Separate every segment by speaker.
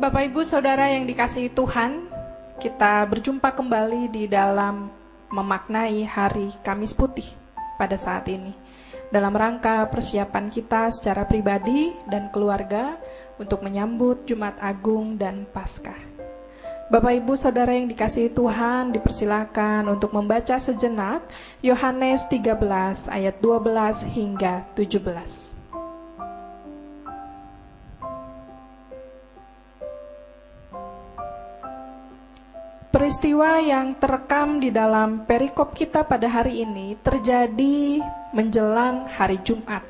Speaker 1: Bapak Ibu Saudara yang dikasihi Tuhan, kita berjumpa kembali di dalam memaknai hari Kamis Putih pada saat ini, dalam rangka persiapan kita secara pribadi dan keluarga untuk menyambut Jumat Agung dan Paskah. Bapak Ibu Saudara yang dikasihi Tuhan, dipersilakan untuk membaca sejenak Yohanes 13 ayat 12 hingga 17. Peristiwa yang terekam di dalam perikop kita pada hari ini terjadi menjelang hari Jumat.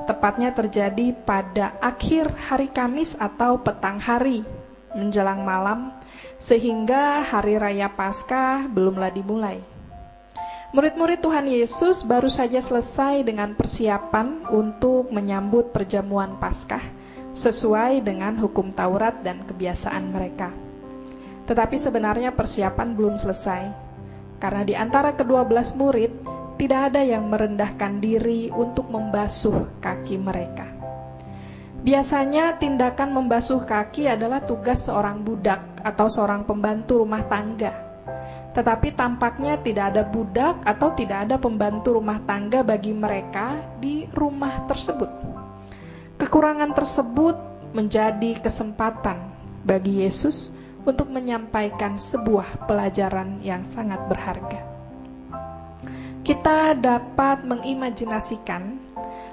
Speaker 1: Tepatnya terjadi pada akhir hari Kamis atau petang hari, menjelang malam, sehingga hari raya Paskah belumlah dimulai. Murid-murid Tuhan Yesus baru saja selesai dengan persiapan untuk menyambut perjamuan Paskah sesuai dengan hukum Taurat dan kebiasaan mereka. Tetapi sebenarnya persiapan belum selesai, karena di antara ke-12 murid tidak ada yang merendahkan diri untuk membasuh kaki mereka. Biasanya tindakan membasuh kaki adalah tugas seorang budak atau seorang pembantu rumah tangga. Tetapi tampaknya tidak ada budak atau tidak ada pembantu rumah tangga bagi mereka di rumah tersebut. Kekurangan tersebut menjadi kesempatan bagi Yesus untuk menyampaikan sebuah pelajaran yang sangat berharga. Kita dapat mengimajinasikan,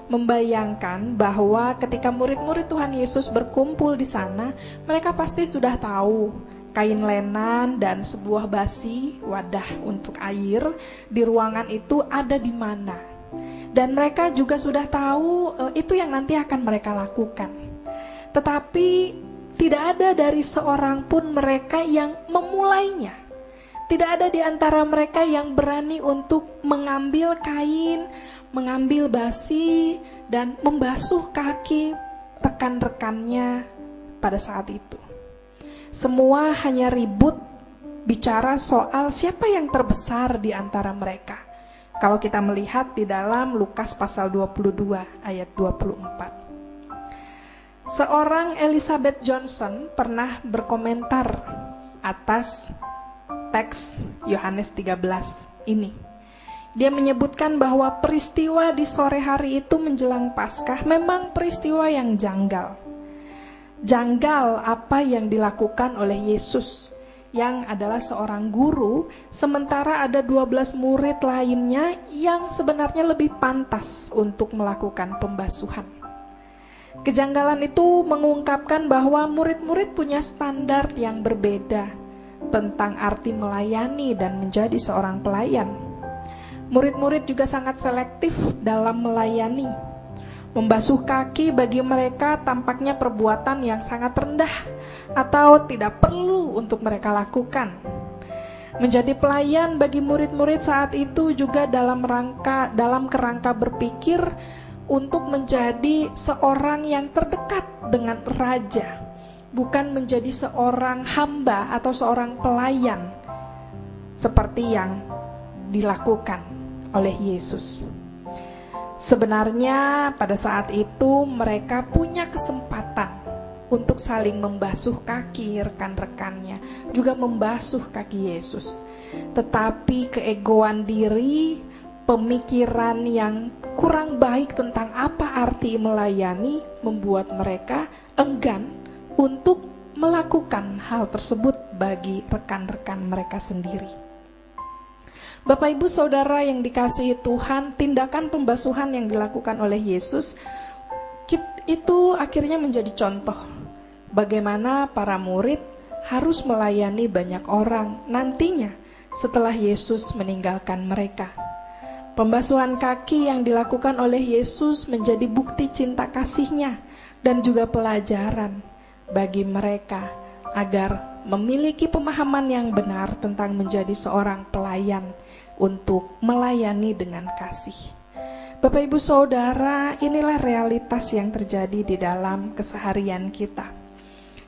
Speaker 1: membayangkan bahwa ketika murid-murid Tuhan Yesus berkumpul di sana, mereka pasti sudah tahu kain lenan dan sebuah basi, wadah untuk air di ruangan itu ada di mana. Dan mereka juga sudah tahu itu yang nanti akan mereka lakukan. Tetapi tidak ada dari seorang pun mereka yang memulainya. Tidak ada di antara mereka yang berani untuk mengambil kain, mengambil basi, dan membasuh kaki rekan-rekannya pada saat itu. Semua hanya ribut bicara soal siapa yang terbesar di antara mereka. Kalau kita melihat di dalam Lukas pasal 22 ayat 24. Seorang Elizabeth Johnson pernah berkomentar atas teks Yohanes 13 ini. Dia menyebutkan bahwa peristiwa di sore hari itu menjelang Paskah memang peristiwa yang janggal. Janggal apa yang dilakukan oleh Yesus yang adalah seorang guru, sementara ada 12 murid lainnya yang sebenarnya lebih pantas untuk melakukan pembasuhan. Kejanggalan itu mengungkapkan bahwa murid-murid punya standar yang berbeda tentang arti melayani dan menjadi seorang pelayan. Murid-murid juga sangat selektif dalam melayani. Membasuh kaki bagi mereka tampaknya perbuatan yang sangat rendah atau tidak perlu untuk mereka lakukan. Menjadi pelayan bagi murid-murid saat itu juga dalam kerangka berpikir untuk menjadi seorang yang terdekat dengan raja, bukan menjadi seorang hamba atau seorang pelayan seperti yang dilakukan oleh Yesus. Sebenarnya pada saat itu mereka punya kesempatan untuk saling membasuh kaki rekan-rekannya, juga membasuh kaki Yesus. Tetapi keegoan diri, pemikiran yang kurang baik tentang apa arti melayani membuat mereka enggan untuk melakukan hal tersebut bagi rekan-rekan mereka sendiri. Bapak Ibu Saudara yang dikasihi Tuhan, tindakan pembasuhan yang dilakukan oleh Yesus itu akhirnya menjadi contoh bagaimana para murid harus melayani banyak orang nantinya setelah Yesus meninggalkan mereka. Pembasuhan kaki yang dilakukan oleh Yesus menjadi bukti cinta kasih-Nya dan juga pelajaran bagi mereka agar memiliki pemahaman yang benar tentang menjadi seorang pelayan untuk melayani dengan kasih. Bapak Ibu Saudara, inilah realitas yang terjadi di dalam keseharian kita.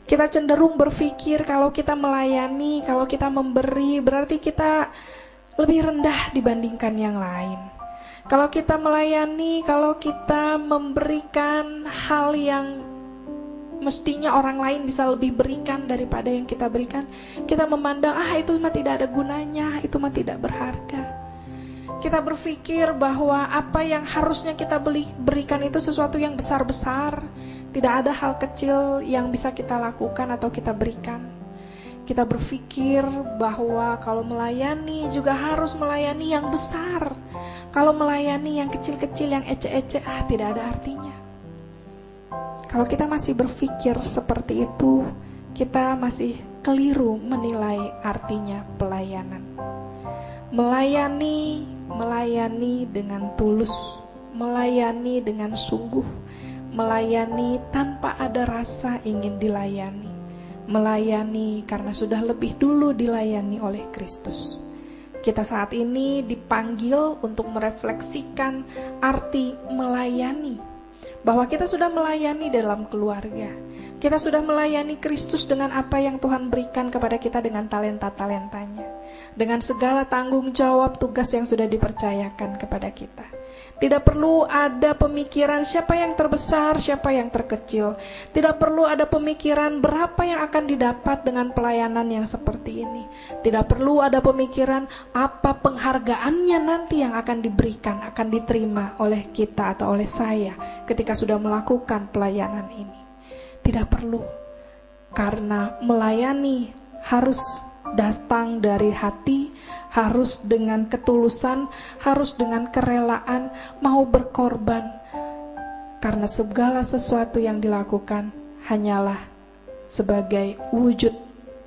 Speaker 1: Kita cenderung berpikir kalau kita melayani, kalau kita memberi, berarti kita lebih rendah dibandingkan yang lain. Kalau kita melayani, kalau kita memberikan hal yang mestinya orang lain bisa lebih berikan daripada yang kita berikan, kita memandang, itu mah tidak ada gunanya, itu mah tidak berharga. Kita berpikir bahwa apa yang harusnya kita berikan itu sesuatu yang besar-besar. Tidak ada hal kecil yang bisa kita lakukan atau kita berikan. Kita berpikir bahwa kalau melayani juga harus melayani yang besar. Kalau melayani yang kecil-kecil, yang ece-ece, tidak ada artinya. Kalau kita masih berpikir seperti itu, kita masih keliru menilai artinya pelayanan. Melayani dengan tulus, melayani dengan sungguh, melayani tanpa ada rasa ingin dilayani, melayani karena sudah lebih dulu dilayani oleh Kristus. Kita saat ini dipanggil untuk merefleksikan arti melayani, bahwa kita sudah melayani dalam keluarga, kita sudah melayani Kristus dengan apa yang Tuhan berikan kepada kita dengan talenta-talentanya, dengan segala tanggung jawab tugas yang sudah dipercayakan kepada kita. Tidak perlu ada pemikiran siapa yang terbesar, siapa yang terkecil. Tidak perlu ada pemikiran berapa yang akan didapat dengan pelayanan yang seperti ini. Tidak perlu ada pemikiran apa penghargaannya nanti yang akan diberikan, akan diterima oleh kita atau oleh saya ketika sudah melakukan pelayanan ini. Tidak perlu, karena melayani harus datang dari hati, harus dengan ketulusan, harus dengan kerelaan, mau berkorban. Karena segala sesuatu yang dilakukan hanyalah sebagai wujud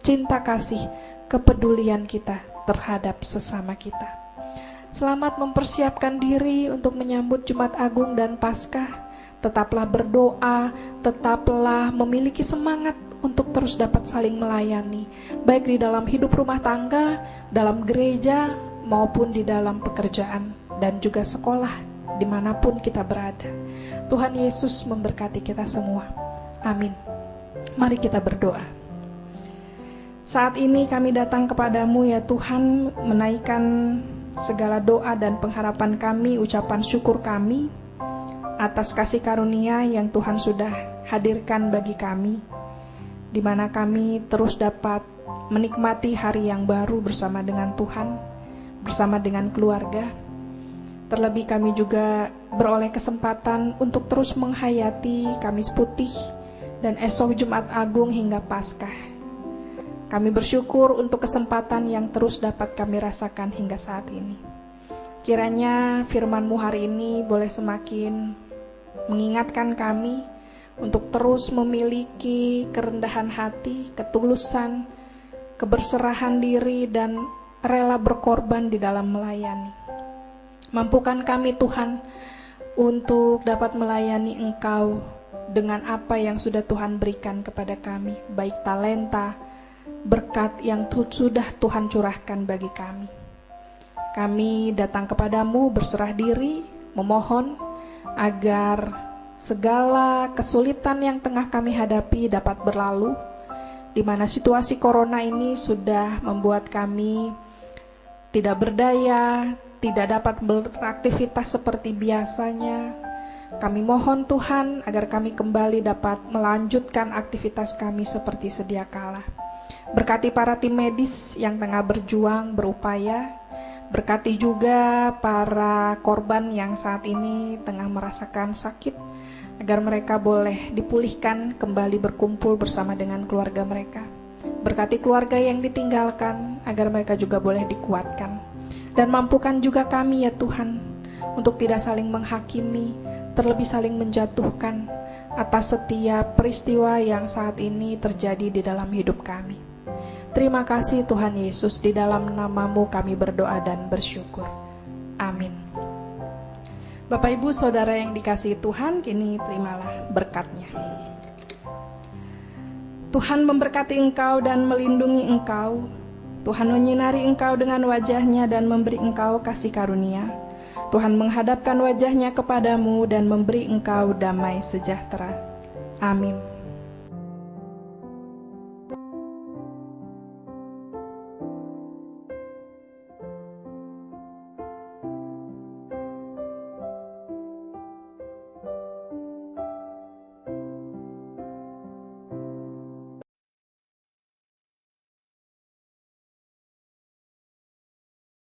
Speaker 1: cinta kasih, kepedulian kita terhadap sesama kita. Selamat mempersiapkan diri untuk menyambut Jumat Agung dan Paskah. Tetaplah berdoa, tetaplah memiliki semangat untuk terus dapat saling melayani, baik di dalam hidup rumah tangga, dalam gereja, maupun di dalam pekerjaan dan juga sekolah, dimanapun kita berada. Tuhan Yesus memberkati kita semua. Amin. Mari kita berdoa. Saat ini kami datang kepadamu ya Tuhan, menaikkan segala doa dan pengharapan kami, ucapan syukur kami atas kasih karunia yang Tuhan sudah hadirkan bagi kami, di mana kami terus dapat menikmati hari yang baru bersama dengan Tuhan, bersama dengan keluarga. Terlebih kami juga beroleh kesempatan untuk terus menghayati Kamis Putih dan esok Jumat Agung hingga Paskah. Kami bersyukur untuk kesempatan yang terus dapat kami rasakan hingga saat ini. Kiranya firman-Mu hari ini boleh semakin mengingatkan kami untuk terus memiliki kerendahan hati, ketulusan, keberserahan diri, dan rela berkorban di dalam melayani. Mampukan kami Tuhan untuk dapat melayani Engkau dengan apa yang sudah Tuhan berikan kepada kami, baik talenta, berkat yang sudah Tuhan curahkan bagi kami. Kami datang kepadamu berserah diri, memohon agar segala kesulitan yang tengah kami hadapi dapat berlalu, di mana situasi corona ini sudah membuat kami tidak berdaya, tidak dapat beraktivitas seperti biasanya. Kami mohon Tuhan agar kami kembali dapat melanjutkan aktivitas kami seperti sedia kala. Berkati para tim medis yang tengah berjuang, berupaya. Berkati juga para korban yang saat ini tengah merasakan sakit, agar mereka boleh dipulihkan, kembali berkumpul bersama dengan keluarga mereka. Berkati keluarga yang ditinggalkan, agar mereka juga boleh dikuatkan. Dan mampukan juga kami ya Tuhan, untuk tidak saling menghakimi, terlebih saling menjatuhkan atas setiap peristiwa yang saat ini terjadi di dalam hidup kami. Terima kasih Tuhan Yesus, di dalam nama-Mu kami berdoa dan bersyukur. Amin. Bapak Ibu Saudara yang dikasihi Tuhan, kini terimalah berkat-Nya. Tuhan memberkati engkau dan melindungi engkau. Tuhan menyinari engkau dengan wajah-Nya dan memberi engkau kasih karunia. Tuhan menghadapkan wajah-Nya kepadamu dan memberi engkau damai sejahtera. Amin.